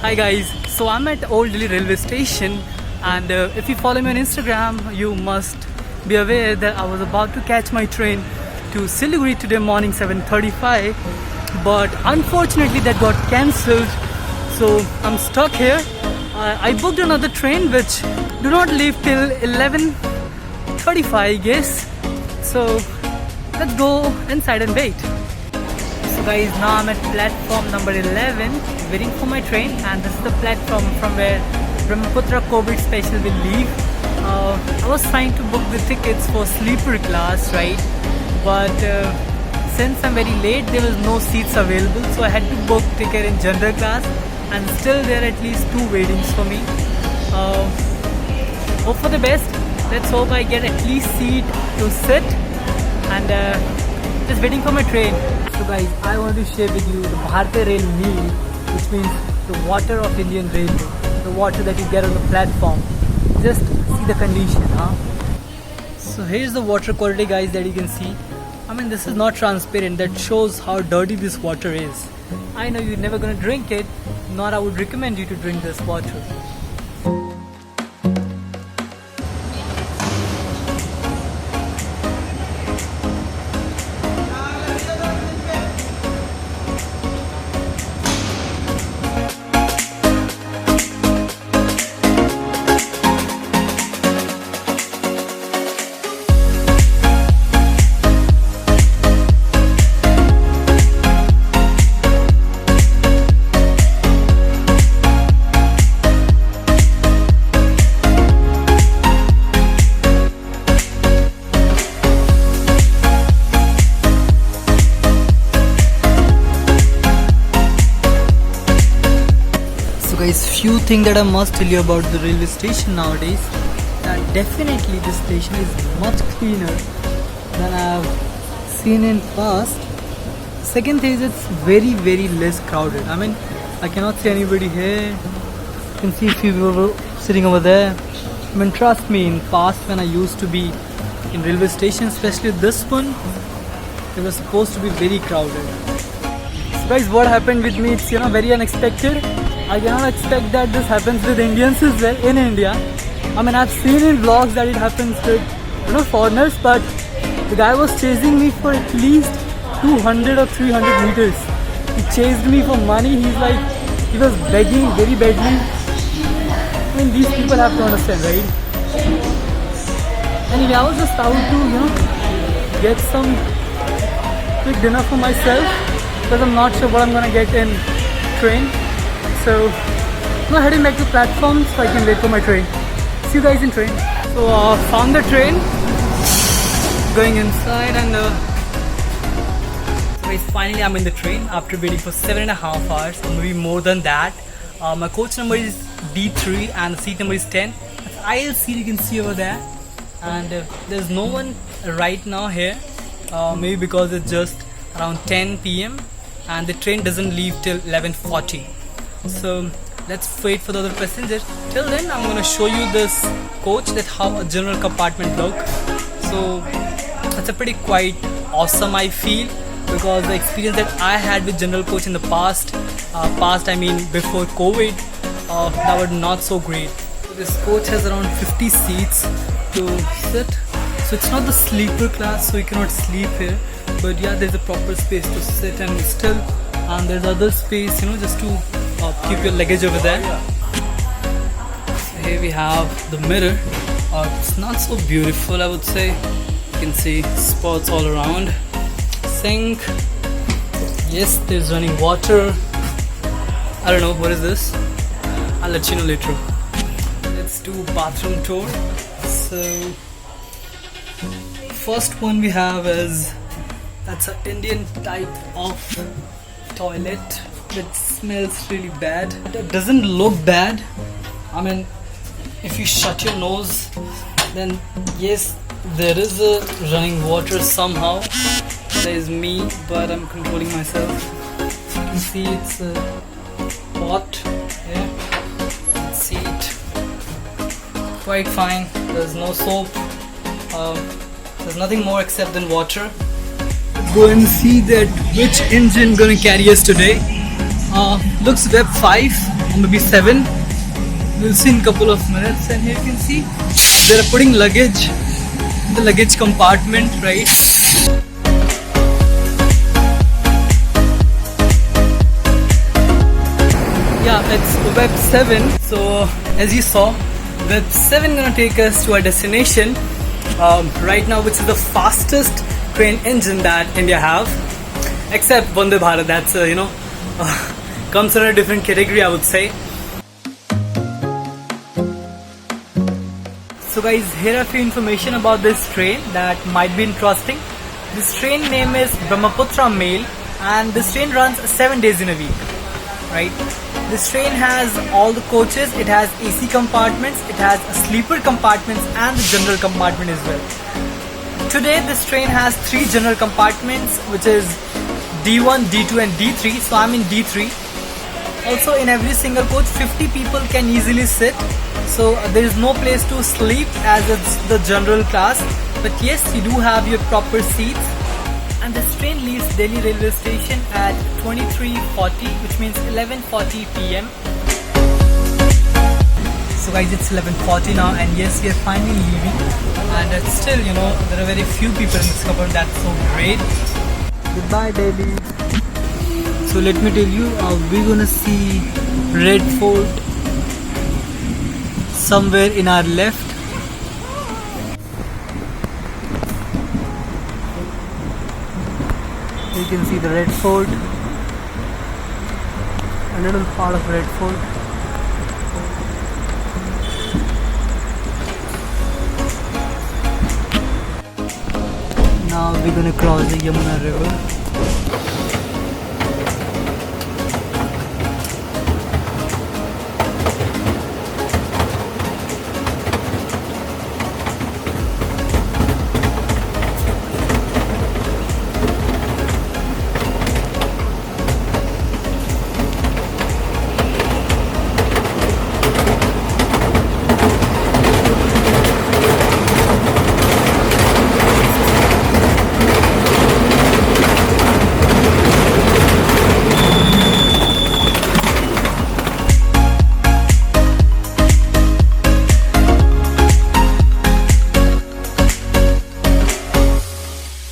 Hi guys, so I'm at Old Delhi railway station, and if you follow me on Instagram, you must be aware that I was about to catch my train to Siliguri today morning 7:35, but unfortunately that got cancelled. So I'm stuck here. I booked another train which do not leave till 11:35, I guess. So let's go inside and wait. So guys, now I'm at platform number 11 waiting for my train, and this is the platform from where Brahmaputra COVID special will leave. I was trying to book the tickets for sleeper class, right? But since I'm very late, there was no seats available, so I had to book ticket in general class, and still there are at least 2 waitings for me. Hope for the best. Let's hope I get at least seat to sit, and just waiting for my train. So guys, I want to share with you the Bharatiya Rail meal, which means the water of Indian Railway, the water that you get on the platform. Just see the condition, huh? So here's the water quality, guys, that you can see. I mean, this is not transparent. That shows how dirty this water is. I know you're never gonna drink it, nor I would recommend you to drink this water. So guys, few things that I must tell you about the railway station nowadays. That definitely this station is much cleaner than I've seen in past. Second thing is it's very less crowded. I mean, I cannot see anybody here. You can see a few people sitting over there. I mean, trust me, in past when I used to be in railway station, especially this one, it was supposed to be very crowded. So guys, what happened with me, it's very unexpected. I cannot expect that this happens with Indians as well in India. I mean, I've seen in vlogs that it happens with foreigners, but the guy was chasing me for at least 200 or 300 meters. He chased me for money. He was begging very badly. I mean, these people have to understand, right? Anyway, I was just out to get some quick dinner for myself, because I'm not sure what I'm gonna get in train. So now heading back to platform so I can wait for my train. See you guys in train. So found the train, going inside, and so guys, finally I'm in the train after waiting for 7.5 hours, or maybe more than that. My coach number is D3 and the seat number is 10. Aisle seat you can see over there, and there's no one right now here. Maybe because it's just around 10 PM and the train doesn't leave till 11:40. So let's wait for the other passengers. Till then, I'm gonna show you this coach, that how a general compartment look. So that's a pretty quite awesome, I feel, because the experience that I had with general coach in the past I mean before COVID, that was not so great. So this coach has around 50 seats to sit. So it's not the sleeper class, so you cannot sleep here. But yeah, there's a proper space to sit and still, and there's other space, just to keep your luggage over there. So here we have the mirror. It's not so beautiful, I would say. You can see spots all around. Sink. Yes, there's running water. I don't know, what is this? I'll let you know later. Let's do bathroom tour. So first one we have is, that's an Indian type of toilet. That smells really bad. That doesn't look bad. I mean, if you shut your nose, then yes, there is a running water somehow. There is me, but I'm controlling myself. You can see it's a pot. Yeah, seat. Quite fine. There's no soap. There's nothing more except than water. Let's go and see that which engine gonna carry us today. Looks web 5 or maybe 7. We'll see in a couple of minutes. And here you can see they're putting luggage in the luggage compartment, right? Yeah, it's web 7. So as you saw, web 7 gonna take us to our destination right now, which is the fastest train engine that India have, except Vande Bharat. That's comes in a different category, I would say. So guys, here are a few information about this train that might be interesting. This train name is Brahmaputra Mail, and this train runs 7 days in a week, right? This train has all the coaches, it has AC compartments, it has sleeper compartments and the general compartment as well. Today this train has 3 general compartments, which is D1, D2 and D3, so I'm in D3. Also in every single coach 50 people can easily sit, so there is no place to sleep as it's the general class, but yes, you do have your proper seats. And this train leaves Delhi railway station at 23:40, which means 11:40 PM. So guys, it's 11:40 now, and yes, we are finally leaving. And it's still, there are very few people in this cupboard. That's so great. Goodbye, Delhi. So let me tell you, we're gonna see Red Fort somewhere in our left. You can see the Red Fort, a little part of Red Fort. Now we're gonna cross the Yamuna River.